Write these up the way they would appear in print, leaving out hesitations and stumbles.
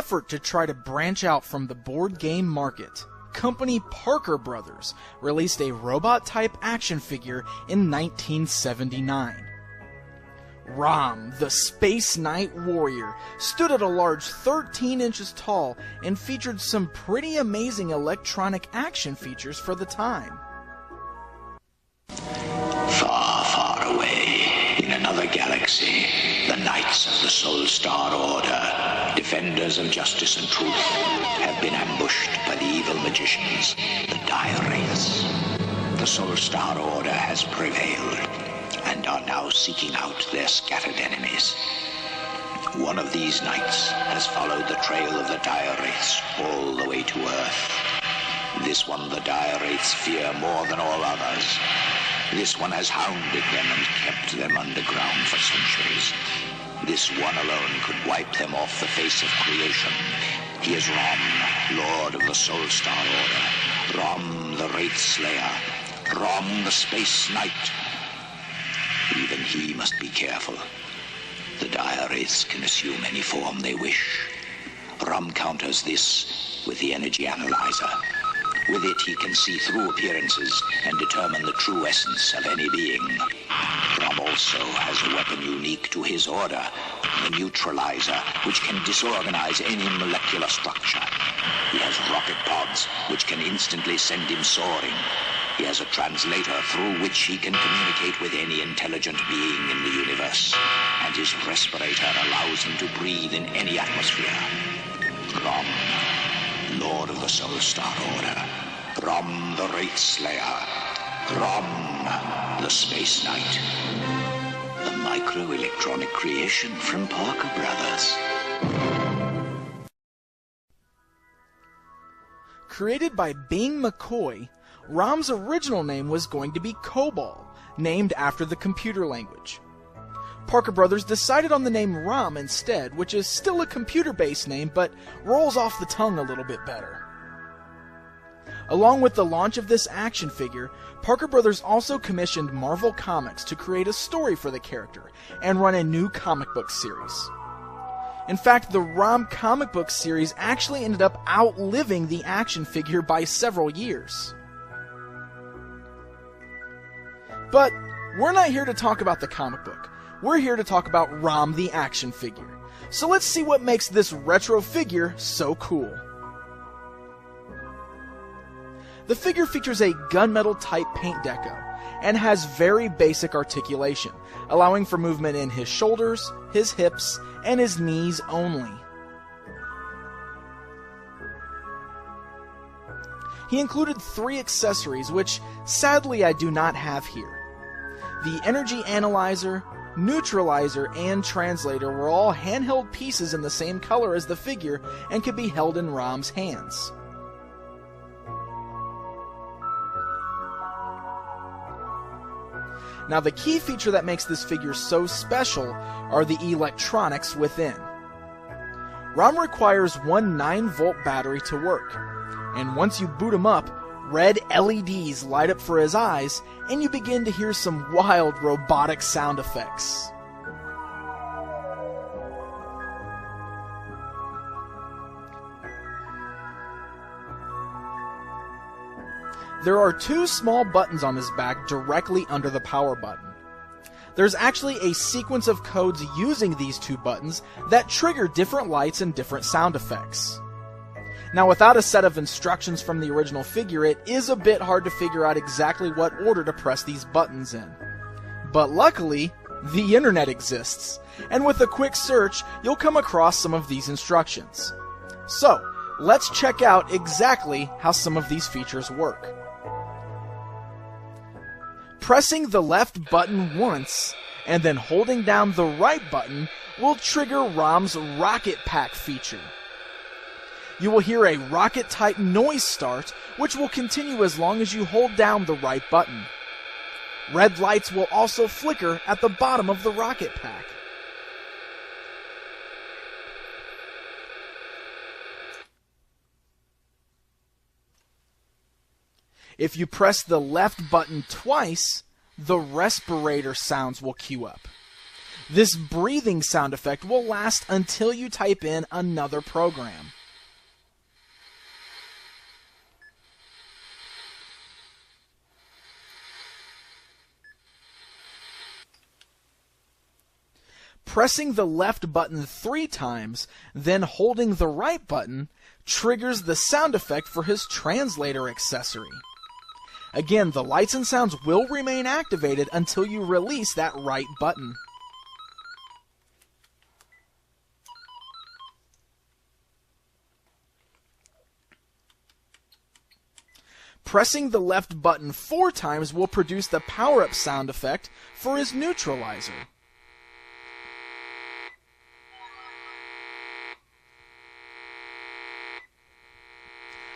effort to try to branch out from the board game market, company Parker Brothers released a robot-type action figure in 1979. Rom, the Space Knight Warrior, stood at a large 13 inches tall and featured some pretty amazing electronic action features for the time. Far, far away, in another galaxy, the Knights of the Soul Star Order, defenders of justice and truth, have been ambushed by the evil magicians, the Dire Wraiths. The Soul Star Order has prevailed, and are now seeking out their scattered enemies. One of these knights has followed the trail of the Dire Wraiths all the way to Earth. This one the Dire Wraiths fear more than all others. This one has hounded them and kept them underground for centuries. This one alone could wipe them off the face of creation. He is Rom, Lord of the Soul Star Order. Rom, the Wraith Slayer. Rom, the Space Knight. Even he must be careful. The Dire Wraiths can assume any form they wish. Rom counters this with the energy analyzer. With it, he can see through appearances and determine the true essence of any being. Rom also has a weapon unique to his order, the neutralizer, which can disorganize any molecular structure. He has rocket pods, which can instantly send him soaring. He has a translator through which he can communicate with any intelligent being in the universe, and his respirator allows him to breathe in any atmosphere. Rom, Lord of the Soul Star Order. Rom, the Wraith Slayer. Rom, the Space Knight. A microelectronic creation from Parker Brothers. Created by Bing McCoy, Rom's original name was going to be COBOL, named after the computer language. Parker Brothers decided on the name Rom instead, which is still a computer-based name, but rolls off the tongue a little bit better. Along with the launch of this action figure, Parker Brothers also commissioned Marvel Comics to create a story for the character and run a new comic book series. In fact, the Rom comic book series actually ended up outliving the action figure by several years. But we're not here to talk about the comic book. We're here to talk about Rom the action figure. So let's see what makes this retro figure so cool. The figure features a gunmetal type paint deco and has very basic articulation, allowing for movement in his shoulders, his hips, and his knees only. He included 3 accessories, which sadly I do not have here. The energy analyzer, neutralizer, and translator were all handheld pieces in the same color as the figure and could be held in Rom's hands. Now, the key feature that makes this figure so special are the electronics within. Rom requires one 9-volt battery to work, and once you boot him up, red LEDs light up for his eyes, and you begin to hear some wild robotic sound effects. There are 2 small buttons on his back directly under the power button. There's actually a sequence of codes using these 2 buttons that trigger different lights and different sound effects. Now, without a set of instructions from the original figure, it is a bit hard to figure out exactly what order to press these buttons in. But luckily, the internet exists, and with a quick search, you'll come across some of these instructions. So, let's check out exactly how some of these features work. Pressing the left button once, and then holding down the right button, will trigger Rom's Rocket Pack feature. You will hear a rocket-type noise start, which will continue as long as you hold down the right button. Red lights will also flicker at the bottom of the rocket pack. If you press the left button twice, the respirator sounds will cue up. This breathing sound effect will last until you type in another program. Pressing the left button 3 times, then holding the right button, triggers the sound effect for his translator accessory. Again, the lights and sounds will remain activated until you release that right button. Pressing the left button 4 times will produce the power-up sound effect for his neutralizer.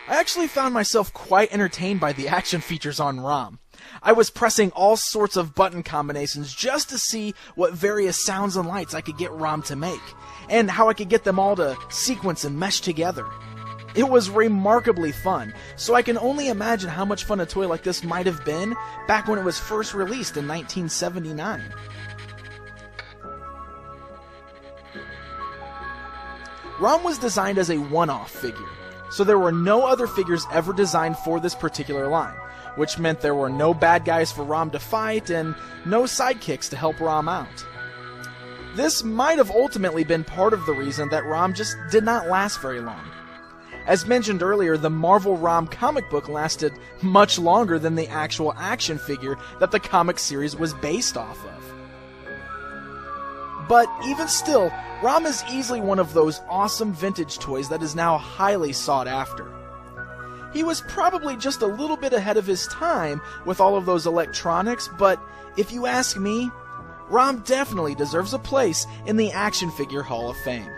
I actually found myself quite entertained by the action features on ROM. I was pressing all sorts of button combinations just to see what various sounds and lights I could get ROM to make, and how I could get them all to sequence and mesh together. It was remarkably fun, so I can only imagine how much fun a toy like this might have been back when it was first released in 1979. ROM was designed as a one-off figure, so there were no other figures ever designed for this particular line, which meant there were no bad guys for ROM to fight and no sidekicks to help ROM out. This might have ultimately been part of the reason that ROM just did not last very long. As mentioned earlier, the Marvel ROM comic book lasted much longer than the actual action figure that the comic series was based off of. But even still, ROM is easily one of those awesome vintage toys that is now highly sought after. He was probably just a little bit ahead of his time with all of those electronics, but if you ask me, ROM definitely deserves a place in the Action Figure Hall of Fame.